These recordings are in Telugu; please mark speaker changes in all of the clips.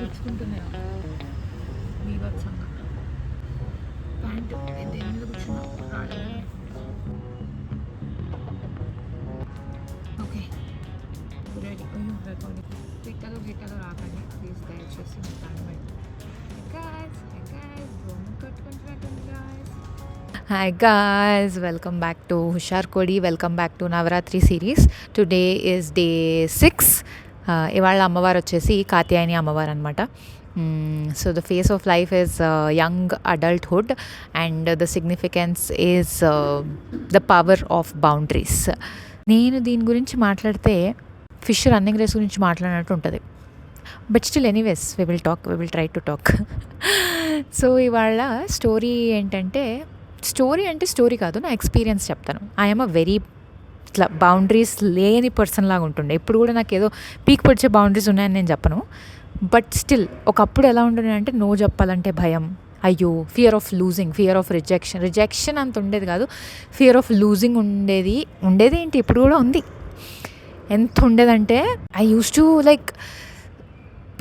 Speaker 1: గుచ్చుకుంటున్నాయి బీభత్సంగా. ప్యాంటు దేని మీద కూర్చున్నా రావడం. Okay ready. అయ్యో రికార్డింగ్ పిట్టలు గిట్టలు రాకండి ప్లీజ్, దయచేసి ప్లాన్ కట్టుకుంటున్నట్టుంది guys. Hi guys, welcome back to Hushar Kodi, welcome back to Navaratri series. Today is day 6. ఇవాళ అమ్మవారు వచ్చేసి కాత్యాయని అమ్మవారు అనమాట. So the face of life is young adulthood and the significance is the power of boundaries. నేను దీని గురించి మాట్లాడితే ఫిష్ రన్నింగ్ రేస్ గురించి మాట్లాడినట్టు ఉంటుంది. But still anyways we will try to talk. So ఇవాళ స్టోరీ ఏంటంటే, స్టోరీ కాదు, నా ఎక్స్పీరియన్స్ చెప్తాను. ఐఎమ్ అ వెరీ ఇట్లా బౌండరీస్ లేని పర్సన్ లాగా ఉంటుండే. ఇప్పుడు కూడా నాకు ఏదో పీక్ పొడిచే బౌండరీస్ ఉన్నాయని నేను చెప్పను. బట్ స్టిల్ ఒకప్పుడు ఎలా ఉంటుండే అంటే నో చెప్పాలంటే భయం, అయ్యో fear of losing, fear of rejection అంత ఉండేది కాదు, ఫియర్ ఆఫ్ లూజింగ్ ఉండేది ఏంటి ఇప్పుడు కూడా ఉంది. ఎంత ఉండేదంటే I use to like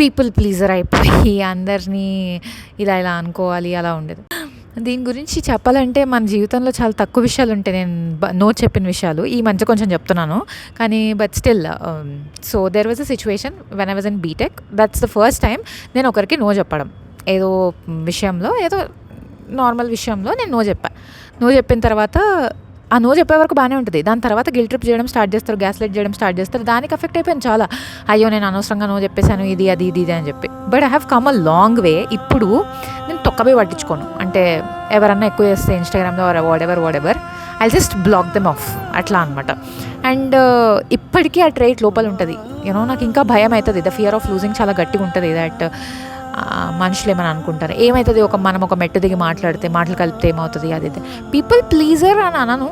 Speaker 1: people pleaser అయిపోయి అందరినీ ఇలా అనుకోవాలి, అలా ఉండేది. దీని గురించి చెప్పాలంటే మన జీవితంలో చాలా తక్కువ విషయాలు ఉంటాయి నేను నో చెప్పిన విషయాలు. ఈ మధ్య కొంచెం చెప్తున్నాను కానీ but still. So there was a situation when I was in BTech. That's the first time నేను ఒకరికి నో చెప్పడం. ఏదో విషయంలో, ఏదో నార్మల్ విషయంలో నేను నో చెప్పిన తర్వాత ఆ నో చెప్పే వరకు బాగానే ఉంటుంది. దాని తర్వాత గిల్ట్ ట్రిప్ చేయడం స్టార్ట్ చేస్తారు, గ్యాస్ లైట్ చేయడం స్టార్ట్ చేస్తారు. దానికి ఎఫెక్ట్ అయిపోయింది చాలా. అయ్యో నేను అనవసరంగా నో చెప్పేశాను, ఇది అని చెప్పి. But I have come a long way. ఇప్పుడు నేను తొక్కబోయి పట్టించుకోను. అంటే ఎవరన్నా ఎక్కువ చేస్తే ఇన్స్టాగ్రామ్లో whatever I just block them off, అట్లా అనమాట. అండ్ ఇప్పటికీ ఆ ట్రైట్ లోపల ఉంటుంది. యూనో నాకు ఇంకా భయం అవుతుంది. ద ఫియర్ ఆఫ్ లూజింగ్ చాలా గట్టిగా ఉంటుంది. దట్ మనుషులు ఏమని అనుకుంటారు, ఏమవుతుంది మనం ఒక మెట్టు దిగి మాటలు కలిపితే ఏమవుతుంది, అది పీపుల్ ప్లీజర్ అని అనను,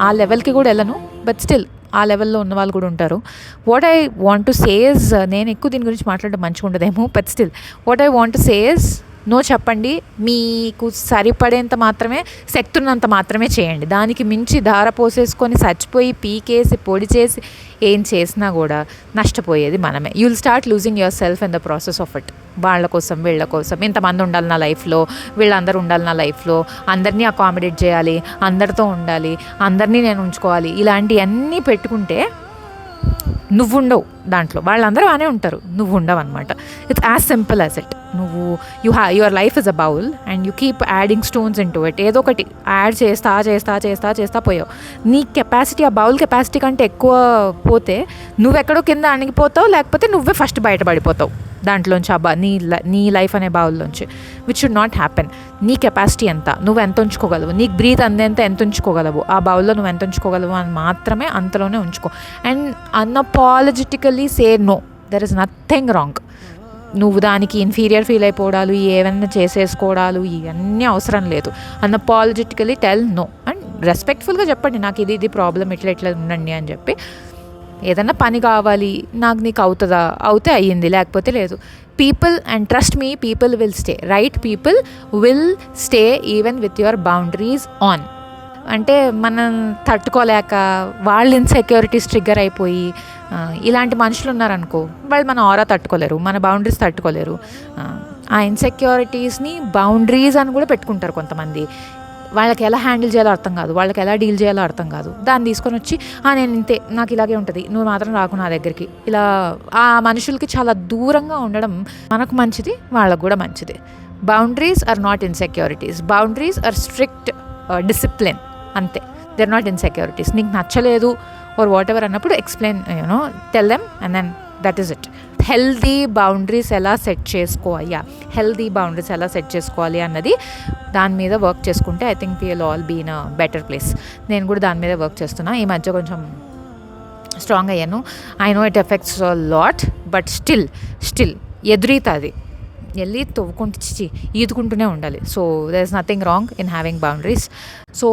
Speaker 1: ఆ లెవెల్కి కూడా వెళ్ళను. బట్ స్టిల్ ఆ లెవెల్లో ఉన్న వాళ్ళు కూడా ఉంటారు. What I want to say is, నేను ఎక్కువ దీని గురించి మాట్లాడడం మంచిగా ఉండదేమో, but still what I want to say is no చెప్పండి. మీకు సరిపడేంత మాత్రమే, శక్తి ఉన్నంత మాత్రమే చేయండి. దానికి మించి ధార పోసేసుకొని చచ్చిపోయి పీకేసి పొడి చేసి ఏం చేసినా కూడా నష్టపోయేది మనమే. You will start losing your self in the process of it. వాళ్ళ కోసం వీళ్ళ కోసం ఇంతమంది ఉండాలి నా లైఫ్లో, వీళ్ళందరూ ఉండాలి నా లైఫ్లో, అందరినీ అకామిడేట్ చేయాలి, అందరితో ఉండాలి, అందరినీ నేను ఉంచుకోవాలి, ఇలాంటివన్నీ పెట్టుకుంటే నువ్వు ఉండవు దాంట్లో. వాళ్ళందరూ బాగానే ఉంటారు, నువ్వు ఉండవు అనమాట. It's as simple as it. నువ్వు your life is a bowl and you keep adding stones into it. ఏదో ఒకటి యాడ్ చేస్తా పోయావు. నీ కెపాసిటీ, ఆ బౌల్ కెపాసిటీ కంటే ఎక్కువ పోతే నువ్వెక్కడో కింద అణిగిపోతావు, లేకపోతే నువ్వే ఫస్ట్ బయటపడిపోతావు దాంట్లోంచి, నీ లైఫ్ అనే బౌల్లోంచి. Which should not happen. నీ కెపాసిటీ ఎంత, నువ్వు ఎంత ఉంచుకోగలవు, నీకు బ్రీత్ అందేంత ఎంత ఉంచుకోగలవు, ఆ బౌల్లో నువ్వు ఎంత ఉంచుకోగలవు అని మాత్రమే అంతలోనే ఉంచుకో. And unapologetically say no, there is nothing wrong. నువ్వు దానికి ఇన్ఫీరియర్ ఫీల్ అయిపోవడాలు, ఏమైనా చేసేసుకోవడాలు ఇవన్నీ అవసరం లేదు. అన్అపాలజెటికల్లీ టెల్ నో అండ్ రెస్పెక్ట్ఫుల్గా చెప్పండి, నాకు ఇది ప్రాబ్లం, ఇట్లా ఉండండి అని చెప్పి. ఏదన్నా పని కావాలి, నీకు అవుతుందా, అవుతే అయ్యింది, లేకపోతే లేదు. People, and trust me, people will stay. Right people will stay even with your boundaries on. అంటే మనం తట్టుకోలేక వాళ్ళు ఇన్సెక్యూరిటీస్ ట్రిగ్గర్ అయిపోయి ఇలాంటి మనుషులు ఉన్నారనుకో, వాళ్ళు మన ఆరా తట్టుకోలేరు, మన బౌండరీస్ తట్టుకోలేరు. ఆ ఇన్సెక్యూరిటీస్ని బౌండరీస్ అని కూడా పెట్టుకుంటారు కొంతమంది. వాళ్ళకి ఎలా హ్యాండిల్ చేయాలో అర్థం కాదు, వాళ్ళకి ఎలా డీల్ చేయాలో అర్థం కాదు. దాన్ని తీసుకొని వచ్చి నేను ఇంతే, నాకు ఇలాగే ఉంటుంది, నువ్వు మాత్రం రాకు నా దగ్గరికి, ఇలా ఆ మనుషులకి చాలా దూరంగా ఉండడం మనకు మంచిది, వాళ్ళకు కూడా మంచిది. Boundaries are not insecurities. Boundaries are strict discipline, అంతే. They are not insecurities. నీకు నచ్చలేదు ఆర్ వాట్ ఎవర్ అన్నప్పుడు explain, tell them and then that is it. Healthy boundaries ఎలా సెట్ చేసుకోవాలి అన్నది దాని మీద వర్క్ చేసుకుంటే I think we'll all be in a better place. నేను కూడా దాని మీద వర్క్ చేస్తున్నా. ఈ మధ్య కొంచెం స్ట్రాంగ్ అయ్యాను. I know it affects a lot, but still ఎదురీతుంది, వెళ్ళి తవ్వుకుంటూ ఈదుకుంటూనే ఉండాలి. So there is nothing wrong in having boundaries. So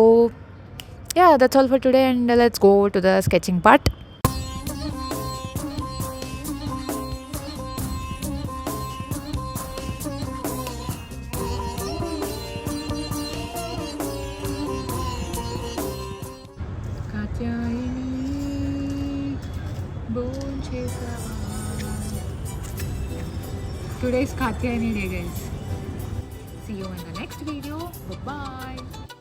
Speaker 1: yeah, that's all for today, and let's go to the sketching part. Katyayani, bone chesa. Today is Katyayani day, guys. See you in the next video. Bye-bye.